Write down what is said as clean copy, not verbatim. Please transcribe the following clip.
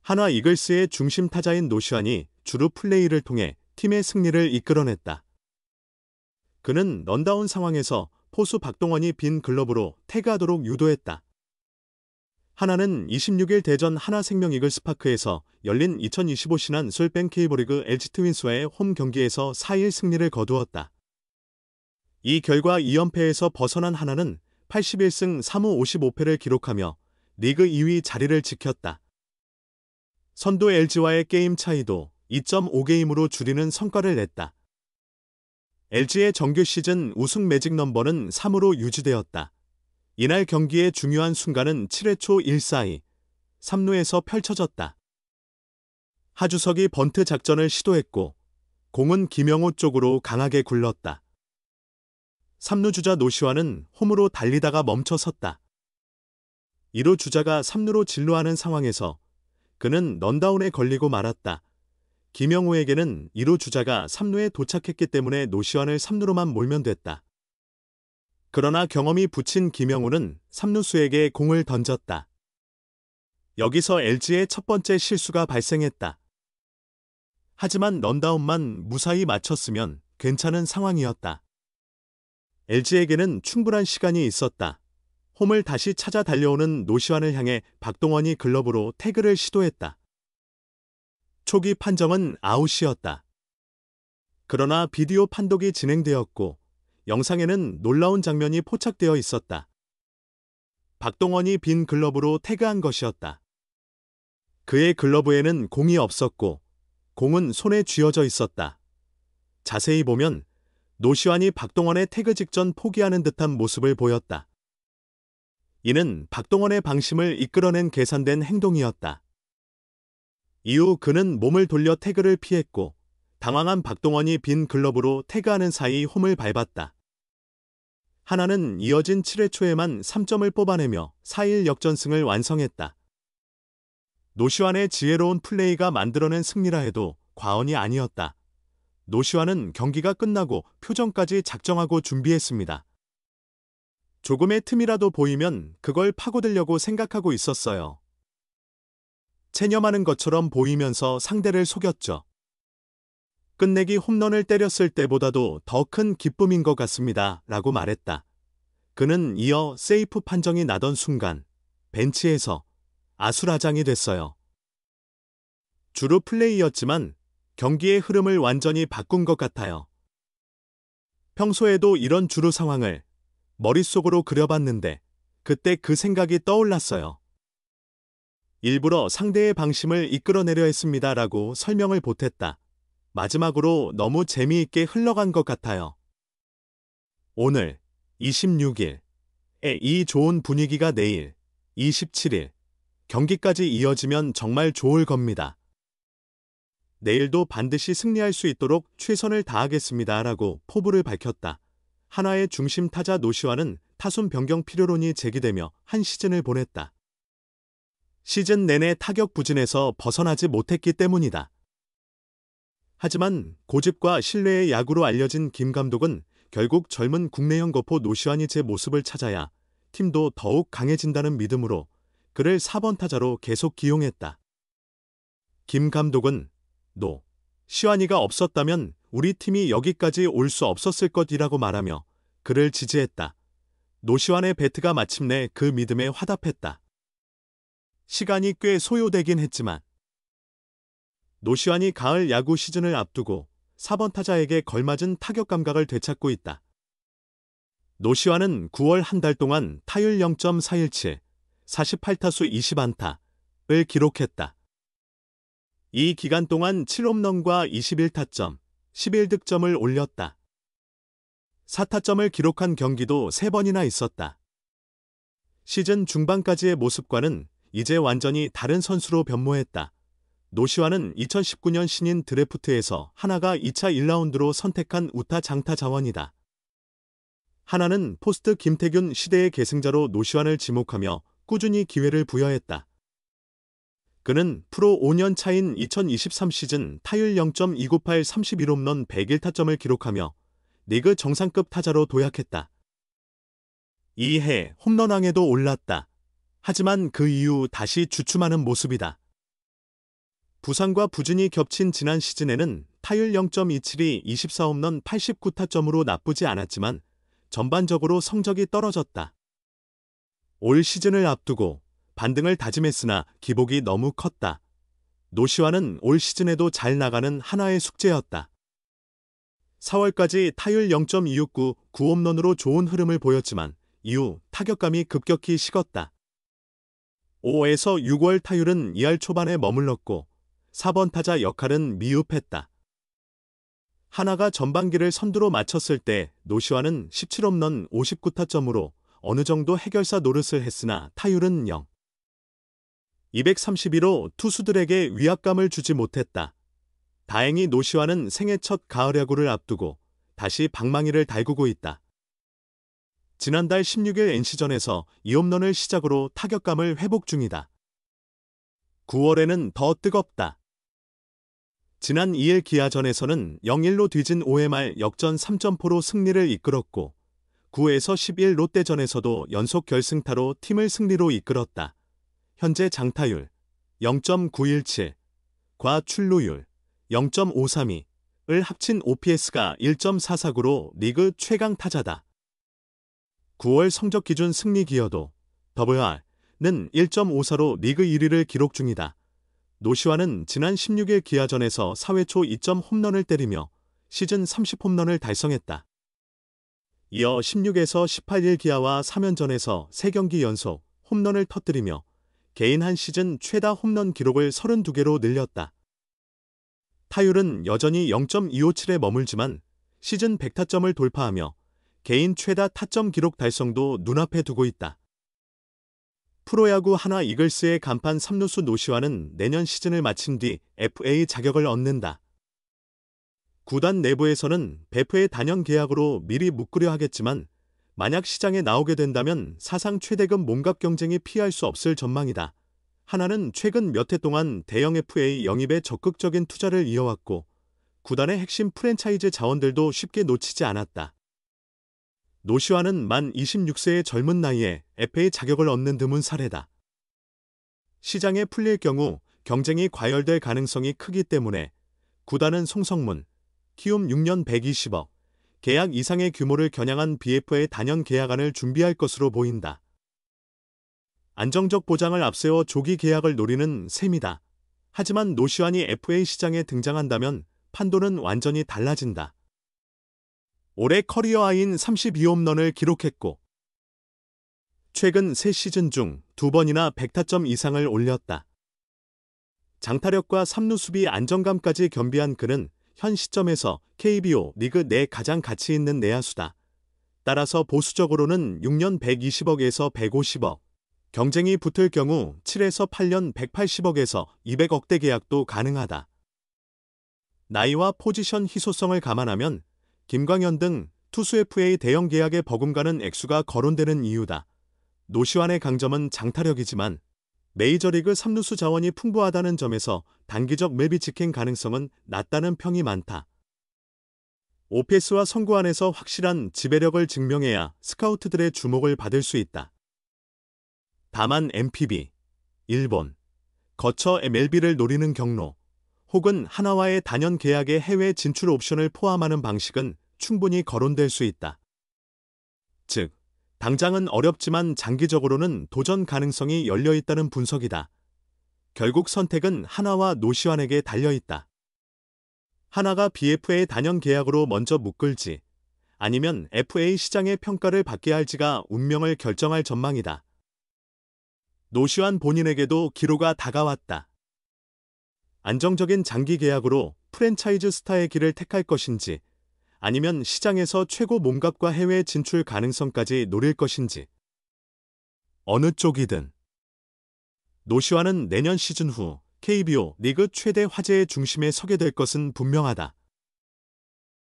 한화 이글스의 중심 타자인 노시환이 주루 플레이를 통해 팀의 승리를 이끌어냈다. 그는 런다운 상황에서 포수 박동원이 빈 글러브로 태그하도록 유도했다. 하나는 26일 대전 하나생명 이글스파크에서 열린 2025 신한 솔뱅 K리그 LG 트윈스와의 홈 경기에서 4일 승리를 거두었다. 이 결과 2연패에서 벗어난 하나는 81승 3무 55패를 기록하며 리그 2위 자리를 지켰다. 선두 LG와의 게임 차이도 2.5게임으로 줄이는 성과를 냈다. LG의 정규 시즌 우승 매직 넘버는 3으로 유지되었다. 이날 경기의 중요한 순간은 7회 초 1사이 3루에서 펼쳐졌다. 하주석이 번트 작전을 시도했고 공은 김영호 쪽으로 강하게 굴렀다. 3루 주자 노시환은 홈으로 달리다가 멈춰섰다. 2루 주자가 3루로 진루하는 상황에서 그는 런다운에 걸리고 말았다. 김영호에게는 2루 주자가 3루에 도착했기 때문에 노시환을 3루로만 몰면 됐다. 그러나 경험이 붙인 김영호는 3루수에게 공을 던졌다. 여기서 LG의 첫 번째 실수가 발생했다. 하지만 런다운만 무사히 맞췄으면 괜찮은 상황이었다. LG에게는 충분한 시간이 있었다. 홈을 다시 찾아 달려오는 노시환을 향해 박동원이 글러브로 태그를 시도했다. 초기 판정은 아웃이었다. 그러나 비디오 판독이 진행되었고 영상에는 놀라운 장면이 포착되어 있었다. 박동원이 빈 글러브로 태그한 것이었다. 그의 글러브에는 공이 없었고 공은 손에 쥐어져 있었다. 자세히 보면 노시환이 박동원의 태그 직전 포기하는 듯한 모습을 보였다. 이는 박동원의 방심을 이끌어낸 계산된 행동이었다. 이후 그는 몸을 돌려 태그를 피했고 당황한 박동원이 빈 글러브로 태그하는 사이 홈을 밟았다. 하나는 이어진 7회 초에만 3점을 뽑아내며 4일 역전승을 완성했다. 노시환의 지혜로운 플레이가 만들어낸 승리라 해도 과언이 아니었다. 노시환은 경기가 끝나고 표정까지 작정하고 준비했습니다. 조금의 틈이라도 보이면 그걸 파고들려고 생각하고 있었어요. 체념하는 것처럼 보이면서 상대를 속였죠. 끝내기 홈런을 때렸을 때보다도 더 큰 기쁨인 것 같습니다. 라고 말했다. 그는 이어 세이프 판정이 나던 순간 벤치에서 아수라장이 됐어요. 주루 플레이였지만 경기의 흐름을 완전히 바꾼 것 같아요. 평소에도 이런 주루 상황을 머릿속으로 그려봤는데 그때 그 생각이 떠올랐어요. 일부러 상대의 방심을 이끌어내려 했습니다. 라고 설명을 보탰다. 마지막으로 너무 재미있게 흘러간 것 같아요. 오늘 26일에 이 좋은 분위기가 내일 27일 경기까지 이어지면 정말 좋을 겁니다. 내일도 반드시 승리할 수 있도록 최선을 다하겠습니다. 라고 포부를 밝혔다. 한화의 중심 타자 노시환은 타순 변경 필요론이 제기되며 한 시즌을 보냈다. 시즌 내내 타격 부진에서 벗어나지 못했기 때문이다. 하지만 고집과 신뢰의 야구로 알려진 김 감독은 결국 젊은 국내형 거포 노시환이 제 모습을 찾아야 팀도 더욱 강해진다는 믿음으로 그를 4번 타자로 계속 기용했다. 김 감독은 시환이가 없었다면 우리 팀이 여기까지 올 수 없었을 것이라고 말하며 그를 지지했다. 노시환의 배트가 마침내 그 믿음에 화답했다. 시간이 꽤 소요되긴 했지만 노시환이 가을 야구 시즌을 앞두고 4번 타자에게 걸맞은 타격 감각을 되찾고 있다. 노시환은 9월 한 달 동안 타율 0.417, 48타수 20안타를 기록했다. 이 기간 동안 7홈런과 21타점, 11득점을 올렸다. 4타점을 기록한 경기도 3번이나 있었다. 시즌 중반까지의 모습과는 이제 완전히 다른 선수로 변모했다. 노시환은 2019년 신인 드래프트에서 하나가 2차 1라운드로 선택한 우타 장타 자원이다. 하나는 포스트 김태균 시대의 계승자로 노시환을 지목하며 꾸준히 기회를 부여했다. 그는 프로 5년 차인 2023 시즌 타율 0.298 31홈런 101타점을 기록하며 리그 정상급 타자로 도약했다. 이해 홈런왕에도 올랐다. 하지만 그 이후 다시 주춤하는 모습이다. 부상과 부진이 겹친 지난 시즌에는 타율 0.27이 24홈런 89타점으로 나쁘지 않았지만 전반적으로 성적이 떨어졌다. 올 시즌을 앞두고 반등을 다짐했으나 기복이 너무 컸다. 노시환은 올 시즌에도 잘 나가는 하나의 숙제였다. 4월까지 타율 0.269 9홈런으로 좋은 흐름을 보였지만 이후 타격감이 급격히 식었다. 5에서 6월 타율은 2할 초반에 머물렀고 4번 타자 역할은 미흡했다. 하나가 전반기를 선두로 마쳤을 때 노시환은 17홈런 59타점으로 어느 정도 해결사 노릇을 했으나 타율은 0. 231호 투수들에게 위압감을 주지 못했다. 다행히 노시환은 생애 첫 가을 야구를 앞두고 다시 방망이를 달구고 있다. 지난달 16일 NC전에서 2홈런을 시작으로 타격감을 회복 중이다. 9월에는 더 뜨겁다. 지난 2일 기아전에서는 0-1로 뒤진 5회 말 역전 3점포로 승리를 이끌었고 9에서 11 롯데전에서도 연속 결승타로 팀을 승리로 이끌었다. 현재 장타율 0.917, 과출루율 0.532을 합친 OPS가 1.449로 리그 최강 타자다. 9월 성적 기준 승리 기여도 WR는 1.54로 리그 1위를 기록 중이다. 노시환은 지난 16일 기아전에서 4회 초 2점 홈런을 때리며 시즌 30홈런을 달성했다. 이어 16에서 18일 기아와 3연전에서 3경기 연속 홈런을 터뜨리며 개인 한 시즌 최다 홈런 기록을 32개로 늘렸다. 타율은 여전히 0.257에 머물지만 시즌 100타점을 돌파하며 개인 최다 타점 기록 달성도 눈앞에 두고 있다. 프로야구 하나 이글스의 간판 3루수 노시환은 내년 시즌을 마친 뒤 FA 자격을 얻는다. 구단 내부에서는 베프의 단연 계약으로 미리 묶으려 하겠지만 만약 시장에 나오게 된다면 사상 최대급 몸값 경쟁이 피할 수 없을 전망이다. 하나는 최근 몇 해 동안 대형 FA 영입에 적극적인 투자를 이어왔고 구단의 핵심 프랜차이즈 자원들도 쉽게 놓치지 않았다. 노시환은 만 26세의 젊은 나이에 FA 자격을 얻는 드문 사례다. 시장에 풀릴 경우 경쟁이 과열될 가능성이 크기 때문에 구단은 송성문, 키움 6년 120억, 계약 이상의 규모를 겨냥한 BF의 단연 계약안을 준비할 것으로 보인다. 안정적 보장을 앞세워 조기 계약을 노리는 셈이다. 하지만 노시환이 FA 시장에 등장한다면 판도는 완전히 달라진다. 올해 커리어 하이인 32홈런을 기록했고 최근 3시즌 중 2번이나 100타점 이상을 올렸다. 장타력과 3루 수비 안정감까지 겸비한 그는 현 시점에서 KBO 리그 내 가장 가치 있는 내야수다. 따라서 보수적으로는 6년 120억에서 150억, 경쟁이 붙을 경우 7에서 8년 180억에서 200억대 계약도 가능하다. 나이와 포지션 희소성을 감안하면 김광현 등 투수 FA 대형 계약에 버금가는 액수가 거론되는 이유다. 노시환의 강점은 장타력이지만 메이저리그 3루수 자원이 풍부하다는 점에서 단기적 맵이 직행 가능성은 낮다는 평이 많다. OPS와 선구 안에서 확실한 지배력을 증명해야 스카우트들의 주목을 받을 수 있다. 다만 NPB, 일본, 거쳐 MLB를 노리는 경로, 혹은 하나와의 단연 계약의 해외 진출 옵션을 포함하는 방식은 충분히 거론될 수 있다. 즉, 당장은 어렵지만 장기적으로는 도전 가능성이 열려있다는 분석이다. 결국 선택은 하나와 노시환에게 달려있다. 하나가 BF의 단연 계약으로 먼저 묶을지, 아니면 FA 시장의 평가를 받게 할지가 운명을 결정할 전망이다. 노시환 본인에게도 기로가 다가왔다. 안정적인 장기 계약으로 프랜차이즈 스타의 길을 택할 것인지 아니면 시장에서 최고 몸값과 해외 진출 가능성까지 노릴 것인지. 어느 쪽이든 노시환은 내년 시즌 후 KBO 리그 최대 화제의 중심에 서게 될 것은 분명하다.